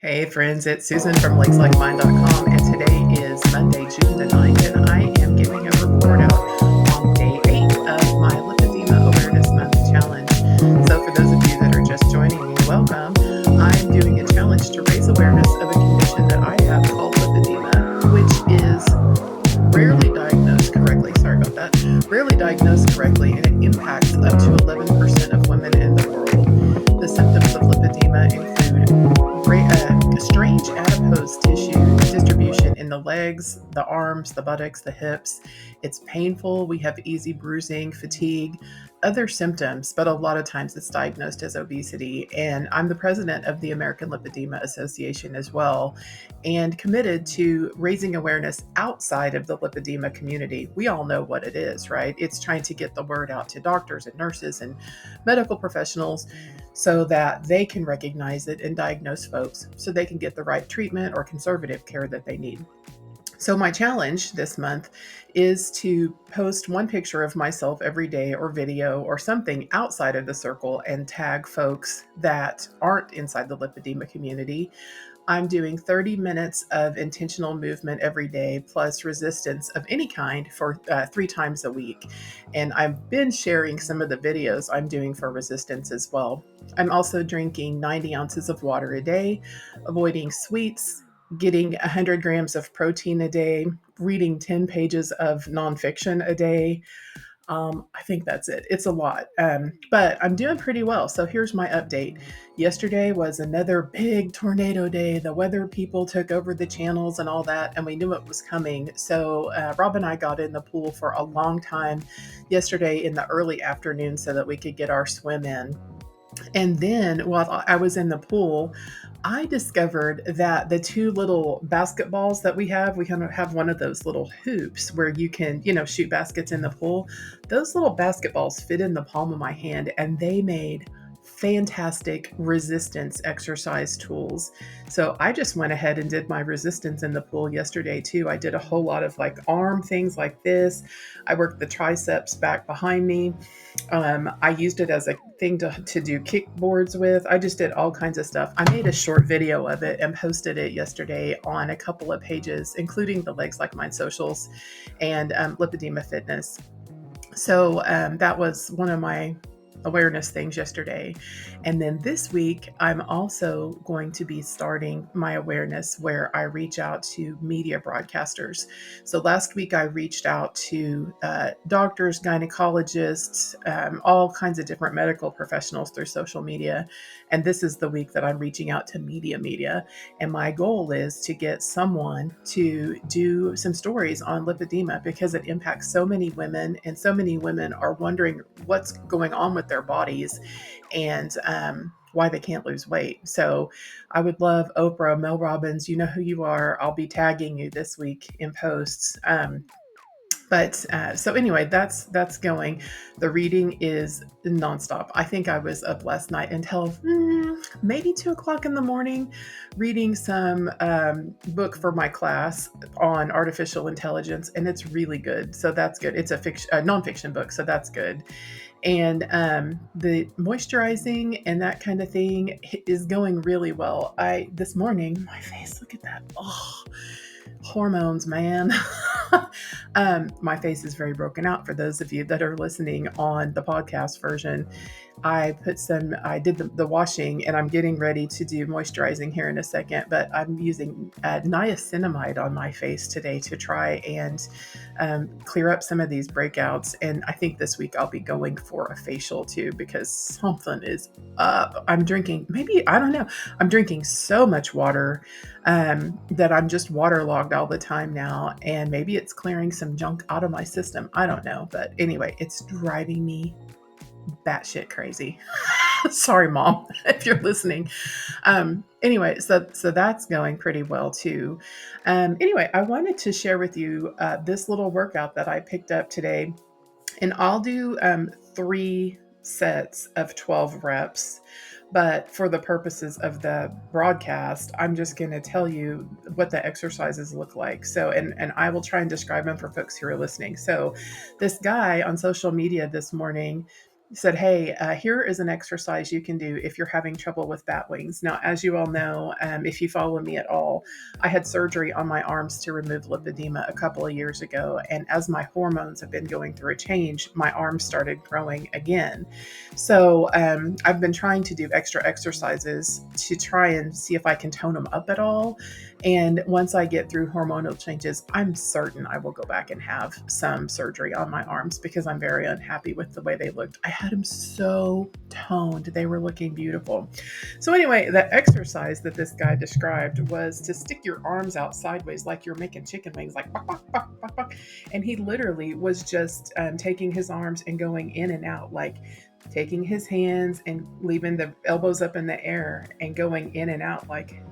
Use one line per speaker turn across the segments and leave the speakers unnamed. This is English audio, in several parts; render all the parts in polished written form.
Hey friends, it's Susan from lakeslikeMind.com, and today is Monday, June the 9th, and I am giving a report out on day 8 of my Lipedema Awareness Month challenge. So for those of you that are just joining me, welcome. I'm doing a challenge to raise awareness of a condition that I have called lipedema, which is rarely diagnosed correctly. Sorry about that. Rarely diagnosed correctly, and it impacts up to 11% of women in the world. The symptoms of lipedema include strange adipose tissue distribution in the legs, the arms, the buttocks, the hips. It's painful. We have easy bruising, fatigue, other symptoms, but a lot of times it's diagnosed as obesity. And I'm the president of the American Lipedema Association as well, and committed to raising awareness outside of the lipedema community. We all know what it is, right? It's trying to get the word out to doctors and nurses and medical professionals so that they can recognize it and diagnose folks so they can get the right treatment or conservative care that they need. So my challenge this month is to post one picture of myself every day or video or something outside of the circle and tag folks that aren't inside the lipedema community. I'm doing 30 minutes of intentional movement every day, plus resistance of any kind for 3 times a week. And I've been sharing some of the videos I'm doing for resistance as well. I'm also drinking 90 ounces of water a day, avoiding sweets, getting 100 grams of protein a day, reading 10 pages of nonfiction a day. I think that's it. It's a lot, but I'm doing pretty well. So here's my update. Yesterday was another big tornado day. The weather people took over the channels and all that, and we knew it was coming. So Rob and I got in the pool for a long time yesterday in the early afternoon so that we could get our swim in. And then while I was in the pool, I discovered that the 2 little basketballs that we kind of have one of those little hoops where you can, shoot baskets in the pool. Those little basketballs fit in the palm of my hand, and they made fantastic resistance exercise tools. So I just went ahead and did my resistance in the pool yesterday too. I did a whole lot of like arm things like this. I worked the triceps back behind me. I used it as a thing to do kickboards with. I just did all kinds of stuff. I made a short video of it and posted it yesterday on a couple of pages, including the Legs Like Mine socials and Lipedema Fitness. So that was one of my awareness things yesterday. And then this week, I'm also going to be starting my awareness where I reach out to media broadcasters. So last week, I reached out to doctors, gynecologists, all kinds of different medical professionals through social media. And this is the week that I'm reaching out to media. And my goal is to get someone to do some stories on lipedema because it impacts so many women, and so many women are wondering what's going on with their bodies and why they can't lose weight. So I would love Oprah, Mel Robbins, you know who you are. I'll be tagging you this week in posts. So anyway, that's going. The reading is nonstop. I think I was up last night until maybe 2 o'clock in the morning, reading some book for my class on artificial intelligence, and it's really good. So that's good. It's a nonfiction book, so that's good. And the moisturizing and that kind of thing is going really well. This morning, my face, look at that. Oh, hormones, man. My face is very broken out for those of you that are listening on the podcast version. I did the washing, and I'm getting ready to do moisturizing here in a second, but I'm using niacinamide on my face today to try and clear up some of these breakouts. And I think this week I'll be going for a facial too, because something is up. I'm drinking so much water that I'm just waterlogged all the time now. And maybe it's clearing some junk out of my system. I don't know. But anyway, it's driving me batshit crazy. Sorry, Mom, if you're listening. Anyway, so that's going pretty well too. Anyway, I wanted to share with you this little workout that I picked up today, and I'll do 3 sets of 12 reps. But for the purposes of the broadcast, I'm just going to tell you what the exercises look like. So, and I will try and describe them for folks who are listening. So this guy on social media this morning said, hey, here is an exercise you can do if you're having trouble with bat wings. Now, as you all know, if you follow me at all, I had surgery on my arms to remove lipedema a couple of years ago. And as my hormones have been going through a change, my arms started growing again. So I've been trying to do extra exercises to try and see if I can tone them up at all. And once I get through hormonal changes, I'm certain I will go back and have some surgery on my arms because I'm very unhappy with the way they looked. I had them so toned, they were looking beautiful. So, anyway, the exercise that this guy described was to stick your arms out sideways like you're making chicken wings, like bok, bok, bok, bok, bok. And he literally was just taking his arms and going in and out, like taking his hands and leaving the elbows up in the air and going in and out like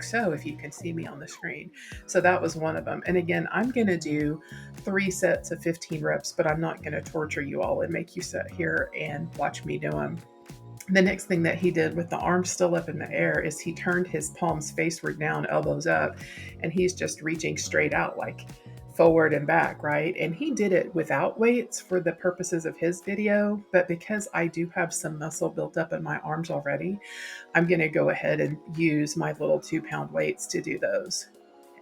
so, if you can see me on the screen. So that was one of them. And again, I'm going to do 3 sets of 15 reps, but I'm not going to torture you all and make you sit here and watch me do them. The next thing that he did with the arms still up in the air is he turned his palms faceward down, elbows up, and he's just reaching straight out, like forward and back, right? And he did it without weights for the purposes of his video, but because I do have some muscle built up in my arms already, I'm going to go ahead and use my little 2-pound weights to do those.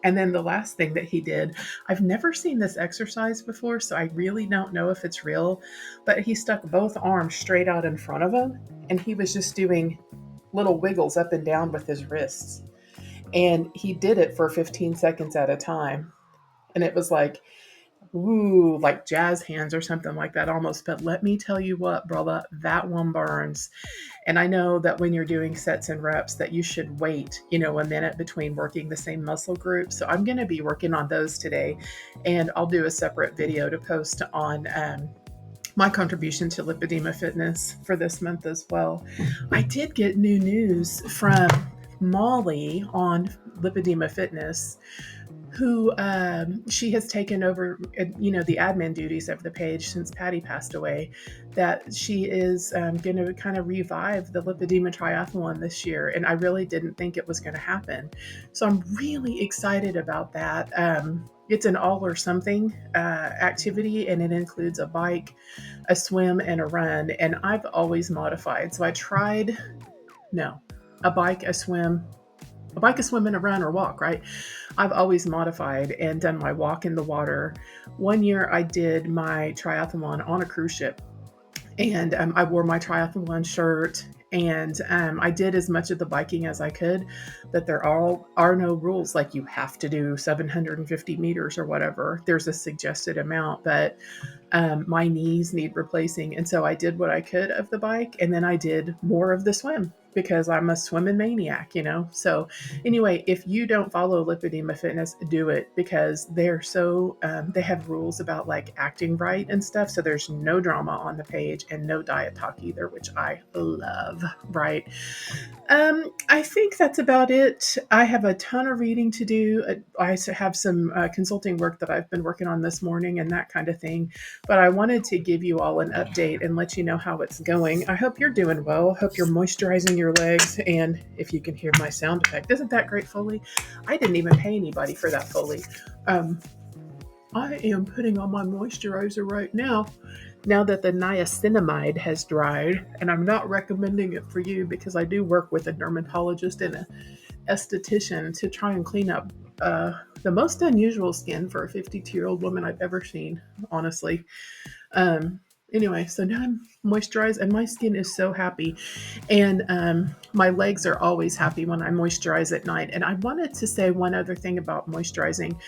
And then the last thing that he did, I've never seen this exercise before, so I really don't know if it's real, but he stuck both arms straight out in front of him, and he was just doing little wiggles up and down with his wrists. And he did it for 15 seconds at a time. And it was like, ooh, like jazz hands or something like that almost. But let me tell you what, brother, that one burns. And I know that when you're doing sets and reps that you should wait, a minute between working the same muscle group. So I'm going to be working on those today. And I'll do a separate video to post on my contribution to Lipedema Fitness for this month as well. I did get new news from Molly on Lipedema Fitness, who she has taken over, the admin duties of the page since Patty passed away, that she is going to kind of revive the Lipedema Triathlon this year. And I really didn't think it was going to happen. So I'm really excited about that. It's an all or something activity, and it includes a bike, a swim, and a run. And I've always modified. So I tried, a bike, a swim, and a run or walk, right? I've always modified and done my walk in the water. One year I did my triathlon on a cruise ship, and I wore my triathlon shirt, and I did as much of the biking as I could, but there are no rules like you have to do 750 meters or whatever. There's a suggested amount, but my knees need replacing. And so I did what I could of the bike, and then I did more of the swim because I'm a swimming maniac, So anyway, if you don't follow Lipedema Fitness, do it, because they're so, they have rules about like acting right and stuff. So there's no drama on the page and no diet talk either, which I love, right? I think that's about it. I have a ton of reading to do. I have some consulting work that I've been working on this morning and that kind of thing. But I wanted to give you all an update and let you know how it's going. I hope you're doing well. Hope you're moisturizing your legs. And if you can hear my sound effect, isn't that great, Foley? I didn't even pay anybody for that, Foley. I am putting on my moisturizer right now that the niacinamide has dried, and I'm not recommending it for you because I do work with a dermatologist and an esthetician to try and clean up the most unusual skin for a 52-year-old woman I've ever seen, honestly. Anyway, so now I'm moisturized and my skin is so happy. And my legs are always happy when I moisturize at night. And I wanted to say one other thing about moisturizing.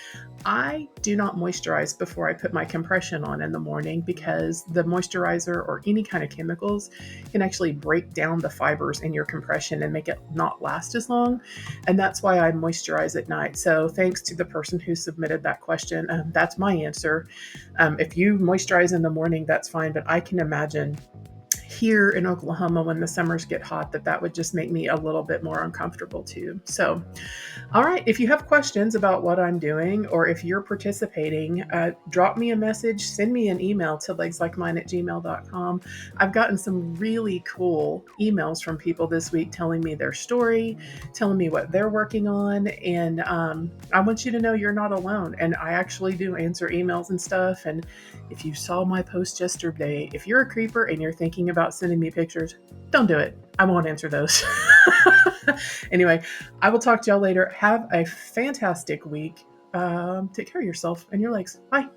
I do not moisturize before I put my compression on in the morning because the moisturizer or any kind of chemicals can actually break down the fibers in your compression and make it not last as long. And that's why I moisturize at night. So thanks to the person who submitted that question. That's my answer. If you moisturize in the morning, that's fine. But I can imagine here in Oklahoma when the summers get hot, that would just make me a little bit more uncomfortable too. So, all right, if you have questions about what I'm doing or if you're participating, drop me a message, send me an email to legslikemine@gmail.com. I've gotten some really cool emails from people this week telling me their story, telling me what they're working on, and I want you to know you're not alone. And I actually do answer emails and stuff. And if you saw my post yesterday, if you're a creeper and you're thinking about sending me pictures, don't do it. I won't answer those. Anyway, I will talk to y'all later. Have a fantastic week. Take care of yourself and your legs. Bye.